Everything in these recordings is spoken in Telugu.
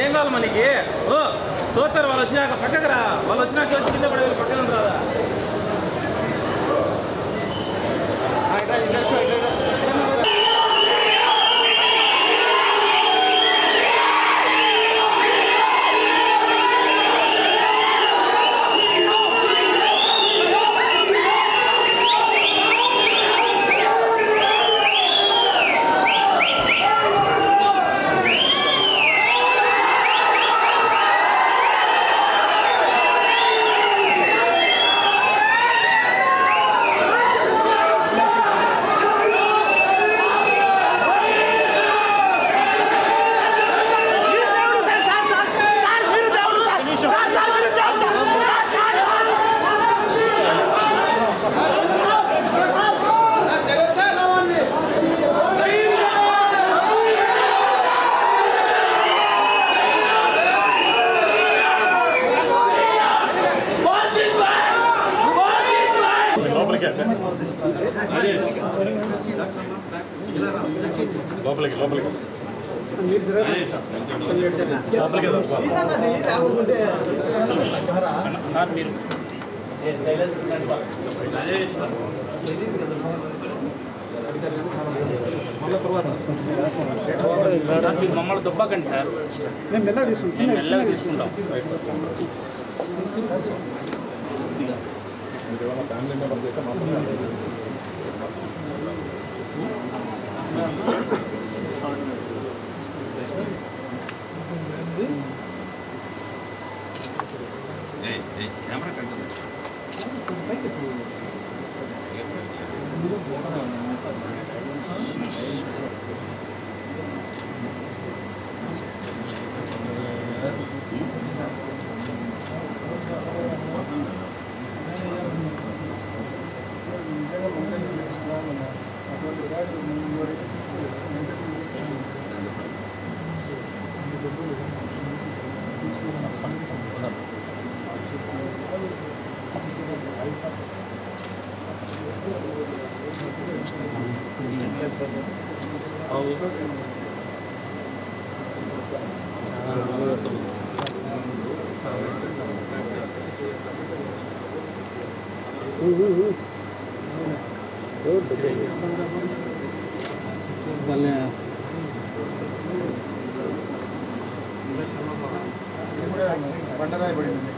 ఏం కావాలి మనకి? తోచారు వాళ్ళు వచ్చినాక పక్కకు రా. వాళ్ళు వచ్చినాక వచ్చి కింద పడే పక్కన రాదా? లోపలికి లోపలికి సార్ మీరు మీరు మమ్మల్ని దుబ్బాకండి సార్. మేము మెల్లగా తీసుకుంటాం. కెమెరా కంటే బండరాయి పడింది.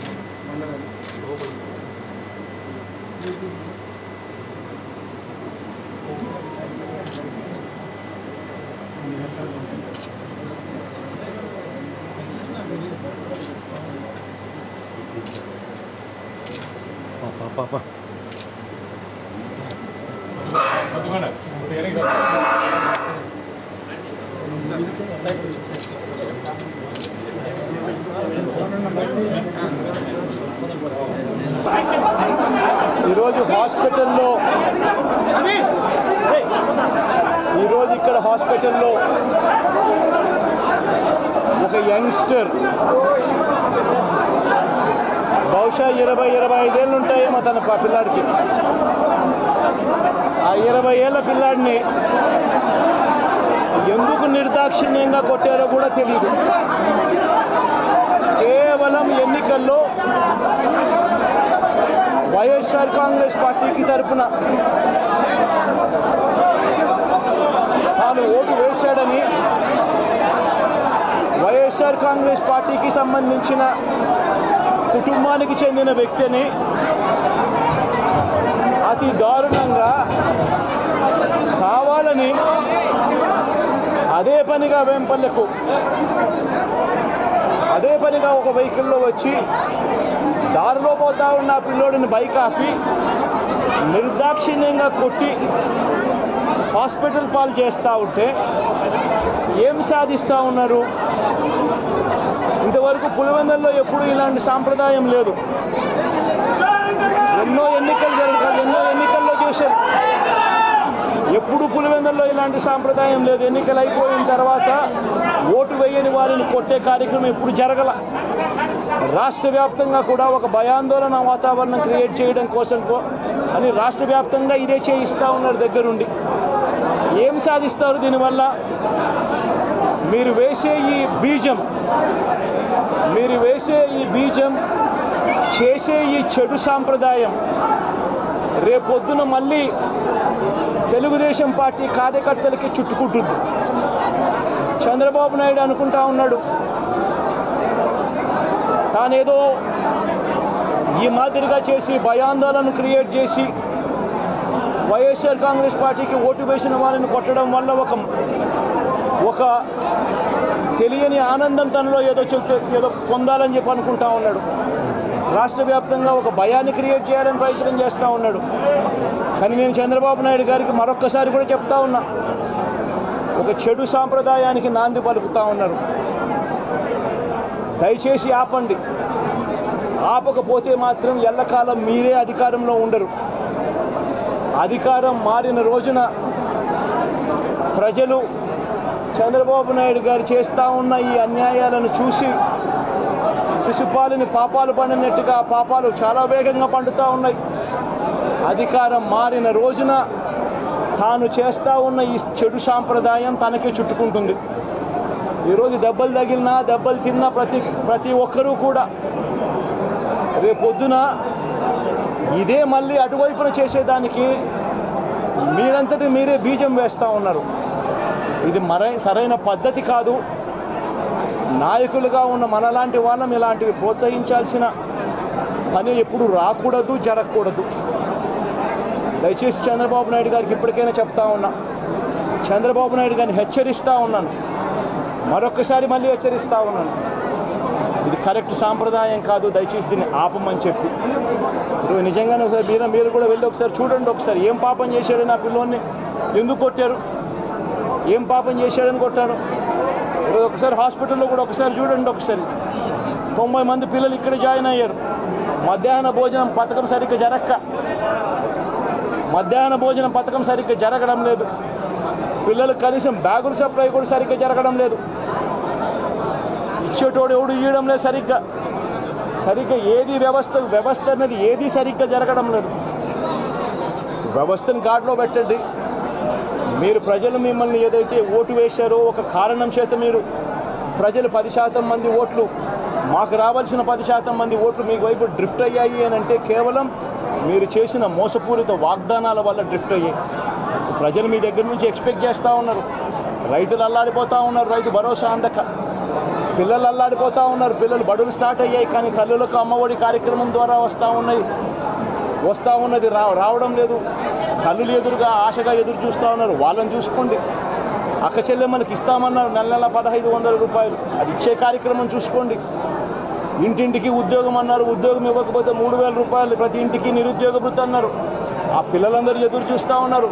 పాప ఈరోజు ఇక్కడ హాస్పిటల్లో ఒక యంగ్స్టర్ బహుశా 20-25 ఏళ్ళు ఉంటాయేమో తన పిల్లాడికి. ఆ 20 ఏళ్ళ పిల్లాడిని ఎందుకు నిర్దాక్షిణ్యంగా కొట్టారో కూడా తెలియదు. కేవలం ఎన్నికల్లో వైఎస్ఆర్ కాంగ్రెస్ పార్టీకి తరపున తాను ఓటు వేశాడని వైఎస్ఆర్ కాంగ్రెస్ పార్టీకి సంబంధించిన కుటుంబానికి చెందిన వ్యక్తిని అతి దారుణంగా కావాలని అదే పనిగా వేంపల్లెకు ఒక వెహికల్లో వచ్చి దారిలో పోతా ఉన్న పిల్లోడిని బైక్ ఆపి నిర్దాక్షిణ్యంగా కొట్టి హాస్పిటల్ పాలు చేస్తూ ఉంటే ఏం సాధిస్తూ ఉన్నారు? ఇంతవరకు పులివెందుల్లో ఎప్పుడు ఇలాంటి సాంప్రదాయం లేదు. ఎన్నో ఎన్నికల్లో చూశారు. ఎప్పుడు పులివెందుల్లో ఇలాంటి సాంప్రదాయం లేదు. ఎన్నికలు అయిపోయిన తర్వాత ఓటు వేయని వారిని కొట్టే కార్యక్రమం ఎప్పుడు జరగల. రాష్ట్ర వ్యాప్తంగా కూడా ఒక భయాందోళన వాతావరణం క్రియేట్ చేయడం కోసం అని రాష్ట్ర వ్యాప్తంగా ఇదే చేయిస్తూ ఉన్నారు దగ్గరుండి. ఏం సాధిస్తారు దీనివల్ల? మీరు వేసే ఈ బీజం చేసే ఈ చెడు సాంప్రదాయం రేపొద్దున మళ్ళీ తెలుగుదేశం పార్టీ కార్యకర్తలకి చుట్టుకుంటుంది. చంద్రబాబు నాయుడు అనుకుంటా ఉన్నాడు తానేదో ఈ మాదిరిగా చేసి భయాందోళన క్రియేట్ చేసి వైఎస్ఆర్ కాంగ్రెస్ పార్టీకి ఓటు వేసిన వాళ్ళని కొట్టడం వల్ల ఒక తెలియని ఆనందం తనలో ఏదో పొందాలని చెప్పి అనుకుంటా ఉన్నాడు. రాష్ట్ర వ్యాప్తంగా ఒక భయాన్ని క్రియేట్ చేయాలని ప్రయత్నం చేస్తూ ఉన్నాడు. కానీ నేను చంద్రబాబు నాయుడు గారికి మరొక్కసారి కూడా చెప్తా ఉన్నా, ఒక చెడు సాంప్రదాయానికి నాంది పలుకుతూ ఉన్నారు. దయచేసి ఆపండి. ఆపకపోతే మాత్రం ఎల్లకాలం మీరే అధికారంలో ఉండరు. అధికారం మారిన రోజున ప్రజలు చంద్రబాబు నాయుడు గారు చేస్తూ ఉన్న ఈ అన్యాయాలను చూసి శిశుపాలని పాపాలు పండినట్టుగా పాపాలు చాలా వేగంగా పండుతూ ఉన్నాయి. అధికారం మారిన రోజున తాను చేస్తూ ఉన్న ఈ చెడు సాంప్రదాయం తనకే చుట్టుకుంటుంది. ఈరోజు దెబ్బలు తగిలినా దెబ్బలు తిన్నా ప్రతి ఒక్కరూ కూడా రేపొద్దున ఇదే మళ్ళీ అటువైపున చేసేదానికి మీరంతటి మీరే బీజం వేస్తూ ఉన్నారు. ఇది సరైన పద్ధతి కాదు. నాయకులుగా ఉన్న మనలాంటి వాళ్ళం ఇలాంటివి ప్రోత్సహించాల్సిన పని ఎప్పుడు రాకూడదు, జరగకూడదు. దయచేసి చంద్రబాబు నాయుడు గారికి ఇప్పటికైనా చెప్తా ఉన్నా, చంద్రబాబు నాయుడు గారిని హెచ్చరిస్తూ ఉన్నాను, మరొకసారి మళ్ళీ హెచ్చరిస్తూ ఉన్నాను, ఇది కరెక్ట్ సాంప్రదాయం కాదు, దయచేసి దీన్ని ఆపమని చెప్పి. ఇప్పుడు నిజంగానే ఒకసారి మీరు కూడా వెళ్ళి ఒకసారి చూడండి. ఒకసారి ఏం పాపం చేశాడు నా పిల్లోని, ఎందుకు కొట్టారు, ఏం పాపం చేశాడని కొట్టారు. ఒకసారి హాస్పిటల్లో కూడా ఒకసారి చూడండి. ఒకసారి 90 మంది పిల్లలు ఇక్కడ జాయిన్ అయ్యారు. మధ్యాహ్న భోజనం పథకం సరిగ్గా జరగడం లేదు. పిల్లలకు కనీసం బ్యాగుల సప్లై కూడా సరిగ్గా జరగడం లేదు. ఇచ్చేటోడు ఎవడు ఇవ్వడం లేదు సరిగ్గా ఏది వ్యవస్థ అనేది ఏది సరిగ్గా జరగడం లేదు. వ్యవస్థను గాడిలో పెట్టండి. మీరు ప్రజలు మిమ్మల్ని ఏదైతే ఓటు వేశారో ఒక కారణం చేత మీరు ప్రజలు 10% మంది ఓట్లు, మాకు రావాల్సిన 10% మంది ఓట్లు మీ వైపు డ్రిఫ్ట్ అయ్యాయి అని అంటే కేవలం మీరు చేసిన మోసపూరిత వాగ్దానాల వల్ల డ్రిఫ్ట్ అయ్యాయి. ప్రజలు మీ దగ్గర నుంచి ఎక్స్పెక్ట్ చేస్తూ ఉన్నారు. రైతులు అల్లాడిపోతూ ఉన్నారు, రైతు భరోసా అందక. పిల్లలు అల్లాడిపోతూ ఉన్నారు, పిల్లలు బడులు స్టార్ట్ అయ్యాయి కానీ తల్లులకు అమ్మఒడి కార్యక్రమం ద్వారా వస్తూ ఉన్నది రావడం లేదు. తల్లులు ఎదురుగా ఆశగా ఎదురు చూస్తూ ఉన్నారు. వాళ్ళని చూసుకోండి. అక్క చెల్లెమ్మలకి ఇస్తామన్నారు నెల 1500 రూపాయలు, అది ఇచ్చే కార్యక్రమం చూసుకోండి. ఇంటింటికి ఉద్యోగం అన్నారు, ఉద్యోగం ఇవ్వకపోతే 3000 రూపాయలు ప్రతి ఇంటికి నిరుద్యోగ భృతి అన్నారు. ఆ పిల్లలందరూ ఎదురు చూస్తూ ఉన్నారు,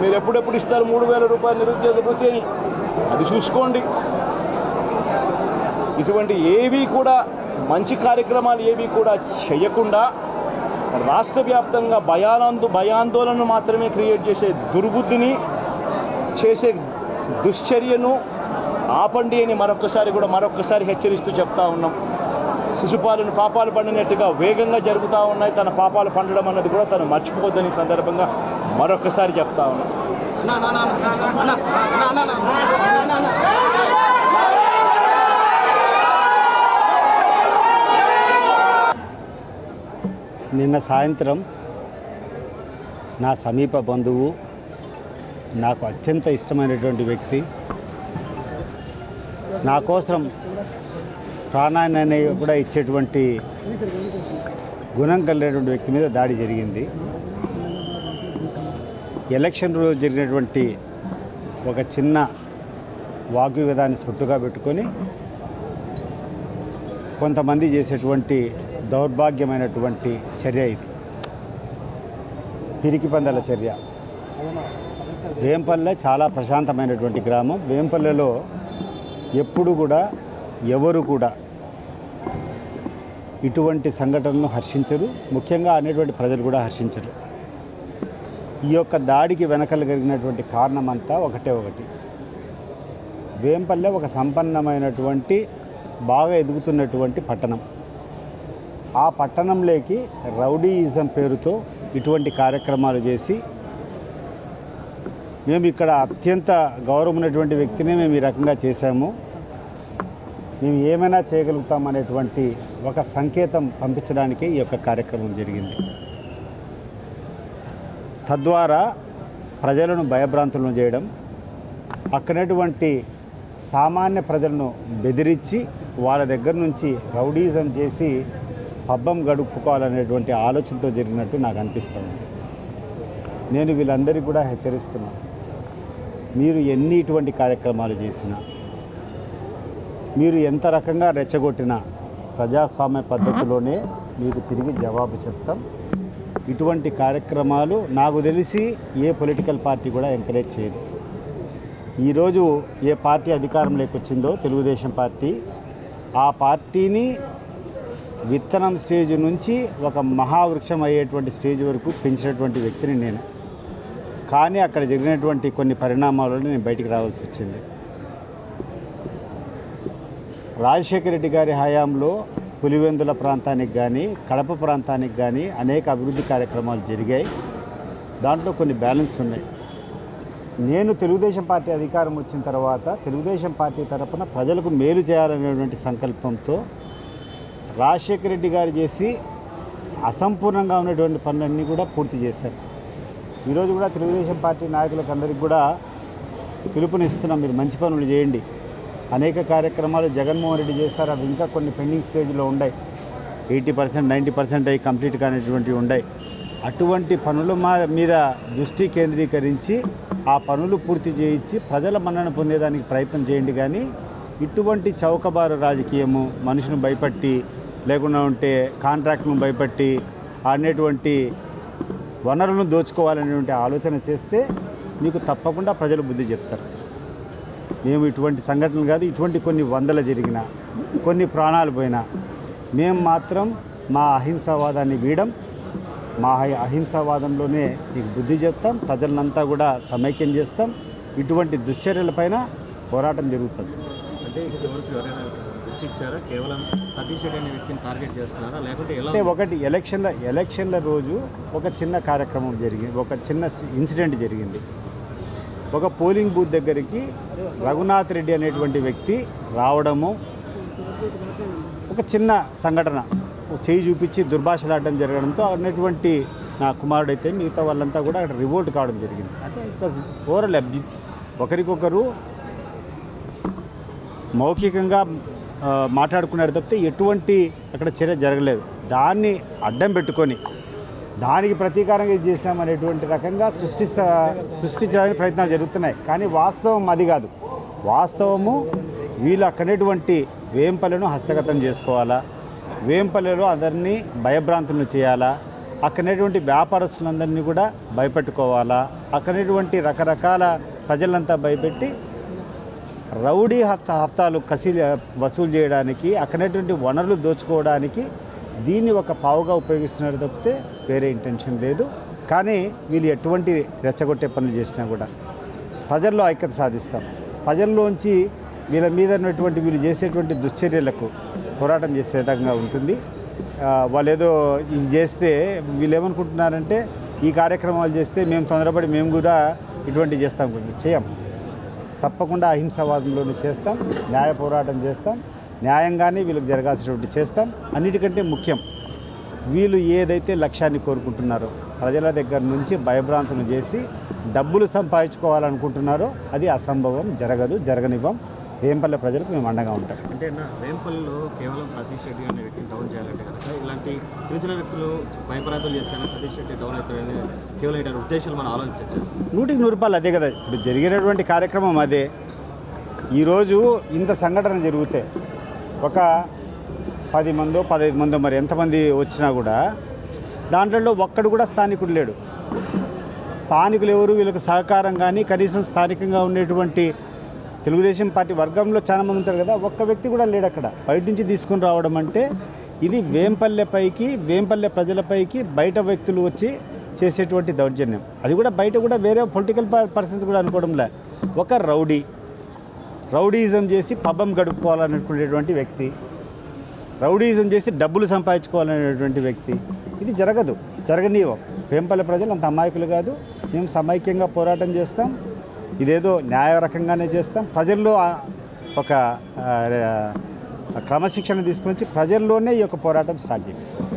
మీరు ఎప్పుడెప్పుడు ఇస్తారు 3000 రూపాయలు నిరుద్యోగ భృతి అని, అది చూసుకోండి. ఇటువంటి ఏవి కూడా మంచి కార్యక్రమాలు ఏవి కూడా చేయకుండా రాష్ట్ర వ్యాప్తంగా భయాందోళనను మాత్రమే క్రియేట్ చేసే దుర్బుద్ధిని చేసే దుశ్చర్యను ఆపండి అని మరొక్కసారి హెచ్చరిస్తూ చెప్తా ఉన్నాం. శిశుపాలను పాపాలు పండినట్టుగా వేగంగా జరుగుతూ ఉన్నాయి. తన పాపాలు పండడం అన్నది కూడా తను మర్చిపోద్దని సందర్భంగా మరొక్కసారి చెప్తా ఉన్నాం. నిన్న సాయంత్రం నా సమీప బంధువు, నాకు అత్యంత ఇష్టమైనటువంటి వ్యక్తి, నా కోసం ప్రాణాన్ని కూడా ఇచ్చేటువంటి గుణం కలిగినటువంటి వ్యక్తి మీద దాడి జరిగింది. ఎలక్షన్ రోజు జరిగినటువంటి ఒక చిన్న వాగ్వివాదాన్ని సొట్టుగా పెట్టుకొని కొంతమంది చేసేటువంటి దౌర్భాగ్యమైనటువంటి చర్య ఇది. పిరికి పందల చర్య. వేంపల్లె చాలా ప్రశాంతమైనటువంటి గ్రామం. వేంపల్లెలో ఎప్పుడు కూడా ఎవరు కూడా ఇటువంటి సంఘటనలను హర్షించరు, ముఖ్యంగా అనేటువంటి ప్రజలు కూడా హర్షించరు. ఈ యొక్క దాడికి వెనకలు కలిగినటువంటి కారణం అంతా ఒకటి. వేంపల్లె ఒక సంపన్నమైనటువంటి బాగా ఎదుగుతున్నటువంటి పట్టణం. ఆ పట్టణంలోకి రౌడీయిజం పేరుతో ఇటువంటి కార్యక్రమాలు చేసి మేము ఇక్కడ అత్యంత గౌరవం ఉన్నటువంటి వ్యక్తిని మేము ఈ రకంగా చేశాము, మేము ఏమైనా చేయగలుగుతామనేటువంటి ఒక సంకేతం పంపించడానికి ఈ యొక్క కార్యక్రమం జరిగింది. తద్వారా ప్రజలను భయభ్రాంతులను చేయడం, అక్కడటువంటి సామాన్య ప్రజలను బెదిరించి వాళ్ళ దగ్గర నుంచి రౌడీజం చేసి పబ్బం గడుపుకోవాలనేటువంటి ఆలోచనతో జరిగినట్టు నాకు అనిపిస్తుంది. నేను వీళ్ళందరికీ కూడా హెచ్చరిస్తున్నాను, మీరు ఎన్ని ఇటువంటి కార్యక్రమాలు చేసినా, మీరు ఎంత రకంగా రెచ్చగొట్టినా ప్రజాస్వామ్య పద్ధతిలోనే మీకు తిరిగి జవాబు చెప్తాం. ఇటువంటి కార్యక్రమాలు నాకు తెలిసి ఏ పొలిటికల్ పార్టీ కూడా ఎంకరేజ్ చేయదు. ఈరోజు ఏ పార్టీ అధికారంలోకి వచ్చిందో తెలుగుదేశం పార్టీ, ఆ పార్టీని విత్తనం స్టేజ్ నుంచి ఒక మహావృక్షం అయ్యేటువంటి స్టేజ్ వరకు పెంచినటువంటి వ్యక్తిని నేను. కానీ అక్కడ జరిగినటువంటి కొన్ని పరిణామాలలో నేను బయటికి రావాల్సి వచ్చింది. రాజశేఖర రెడ్డి గారి హయాంలో పులివెందుల ప్రాంతానికి కానీ కడప ప్రాంతానికి కానీ అనేక అభివృద్ధి కార్యక్రమాలు జరిగాయి. దాంట్లో కొన్ని బ్యాలెన్స్ ఉన్నాయి. నేను తెలుగుదేశం పార్టీ అధికారం వచ్చిన తర్వాత తెలుగుదేశం పార్టీ తరఫున ప్రజలకు మేలు చేయాలనేటువంటి సంకల్పంతో రాజశేఖర రెడ్డి గారు చేసి అసంపూర్ణంగా ఉన్నటువంటి పనులన్నీ కూడా పూర్తి చేశారు. ఈరోజు కూడా తెలుగుదేశం పార్టీ నాయకులకు అందరికీ కూడా పిలుపునిస్తున్నాం, మీరు మంచి పనులు చేయండి. అనేక కార్యక్రమాలు జగన్మోహన్ రెడ్డి చేస్తారు, అవి ఇంకా కొన్ని పెండింగ్ స్టేజ్లో ఉన్నాయి. 80% 90% అవి కంప్లీట్ కానిటువంటివి ఉన్నాయి. అటువంటి పనుల మీద దృష్టి కేంద్రీకరించి ఆ పనులు పూర్తి చేయించి ప్రజల మన్నన పొందేదానికి ప్రయత్నం చేయండి. కానీ ఇటువంటి చౌకబారు రాజకీయము, మనుషులను భయపట్టి లేకుండా ఉంటే కాంట్రాక్ట్ను భయపట్టి అనేటువంటి వనరులను దోచుకోవాలనేటువంటి ఆలోచన చేస్తే మీకు తప్పకుండా ప్రజలు బుద్ధి చెప్తారు. మేము ఇటువంటి సంఘటనలు కాదు, ఇటువంటి కొన్ని వందలు జరిగినా, కొన్ని ప్రాణాలు పోయినా మేము మాత్రం మా అహింసావాదాన్ని వీడం. మా అహింసావాదంలోనే మీకు బుద్ధి చెప్తాం, ప్రజలంతా కూడా సమైక్యం చేస్తాం. ఇటువంటి దుశ్చర్యలపైన పోరాటం జరుగుతుంది. అంటే ఎవరైనా గుర్తించారా? కేవలం సతీష్ రెడ్డి అనే వ్యక్తిని టార్గెట్ చేస్తున్నారా, లేకుంటే ఎలా? అంటే ఒకటి ఎలక్షన్ల రోజు ఒక చిన్న కార్యక్రమం జరిగింది, ఒక చిన్న ఇన్సిడెంట్ జరిగింది. ఒక పోలింగ్ బూత్ దగ్గరికి రఘునాథ్ రెడ్డి అనేటువంటి వ్యక్తి రావడము, ఒక చిన్న సంఘటన చేయి చూపించి దుర్భాషలాడడం జరగడంతో అన్నటువంటి నా కుమారుడైతే మిగతా వాళ్ళంతా కూడా అక్కడ రివోల్ట్ కావడం జరిగింది. అంటే ఇట్ వాజ్ ఓవరాల్ ఒకరికొకరు మౌఖికంగా మాట్లాడుకున్నారు తప్పితే ఎటువంటి అక్కడ చర్య జరగలేదు. దాన్ని అడ్డం పెట్టుకొని దానికి ప్రతీకారంగా ఇది చేసినామనేటువంటి రకంగా సృష్టించడానికి ప్రయత్నాలు జరుగుతున్నాయి. కానీ వాస్తవం అది కాదు. వాస్తవము వీళ్ళు అక్కడటువంటి వేంపల్లెను హస్తగతం చేసుకోవాలా, వేంపల్లెలో అందరినీ భయభ్రాంతులను చేయాలా, అక్కడటువంటి వ్యాపారస్తులందరినీ కూడా భయపెట్టుకోవాలా, అక్కడటువంటి రకరకాల ప్రజలంతా భయపెట్టి రౌడీ హప్తాలు వసూలు చేయడానికి, అక్కడటువంటి వనరులు దోచుకోవడానికి దీన్ని ఒక పావుగా ఉపయోగిస్తున్నారు తప్పితే వేరే ఇంటెన్షన్ లేదు. కానీ వీళ్ళు ఎటువంటి రెచ్చగొట్టే పనులు చేసినా కూడా ప్రజల్లో ఐక్యత సాధిస్తాం. ప్రజల్లోంచి వీళ్ళ మీద ఉన్నటువంటి వీళ్ళు చేసేటువంటి దుశ్చర్యలకు పోరాటం చేసే విధంగా ఉంటుంది. వాళ్ళు ఏదో ఇది చేస్తే వీళ్ళు ఏమనుకుంటున్నారంటే ఈ కార్యక్రమాలు చేస్తే మేము తొందరపడి మేము కూడా ఇటువంటివి చేస్తాం. చేయం. తప్పకుండా అహింసావాదంలోనే చేస్తాం, న్యాయ పోరాటం చేస్తాం, న్యాయంగానే వీళ్ళకి జరగాల్సినటువంటి చేస్తాం. అన్నిటికంటే ముఖ్యం వీళ్ళు ఏదైతే లక్ష్యాన్ని కోరుకుంటున్నారో ప్రజల దగ్గర నుంచి భయభ్రాంతులు చేసి డబ్బులు సంపాదించుకోవాలనుకుంటున్నారో అది అసంభవం, జరగదు, జరగనివ్వం. వేంపల్లె ప్రజలకు మేము అండగా ఉంటాం. అంటే వేంపల్లెలో కేవలం సతీష్ రెడ్డి అనే వ్యక్తిని డౌన్ చేయాలంటే కనుక ఇలాంటి చిన్న చిన్న వ్యక్తులు భయపరాతులు చేస్తేనే సతీష్ రెడ్డి డౌన్ అవుతారని కేవలం ఇలాంటి ఉద్దేశాలు మనం ఆలోచించచ్చు. 100% అదే కదా ఇప్పుడు జరిగినటువంటి కార్యక్రమం. అదే ఈరోజు ఇంత సంఘటన జరిగితే ఒక 10 మందో 15 మందో మరి ఎంతమంది వచ్చినా కూడా దాంట్లో ఒక్కడు కూడా స్థానికుడు లేడు. స్థానికులు ఎవరు వీళ్ళకి సహకారం కానీ కనీసం స్థానికంగా ఉండేటువంటి తెలుగుదేశం పార్టీ వర్గంలో చాలామంది ఉంటారు కదా, ఒక్క వ్యక్తి కూడా లేడు అక్కడ. బయట నుంచి తీసుకుని రావడం అంటే ఇది వేంపల్లె ప్రజలపైకి బయట వ్యక్తులు వచ్చి చేసేటువంటి దౌర్జన్యం. అది కూడా బయట కూడా వేరే పొలిటికల్ పర్సన్స్ కూడా అనుకోవడంలే, ఒక రౌడీయిజం చేసి పబ్బం గడుపుకోవాలనుకునేటువంటి వ్యక్తి, రౌడీయిజం చేసి డబ్బులు సంపాదించుకోవాలనేటువంటి వ్యక్తి, ఇది జరగనీయం. వేంపల్లి ప్రజలు అంత అమాయకులు కాదు. మేము సమైక్యంగా పోరాటం చేస్తాం, ఇదేదో న్యాయ రకంగానే చేస్తాం. ప్రజల్లో ఒక క్రమశిక్షణ తీసుకొని ప్రజల్లోనే ఈ యొక్క పోరాటం స్టార్ట్ చేపిస్తాం.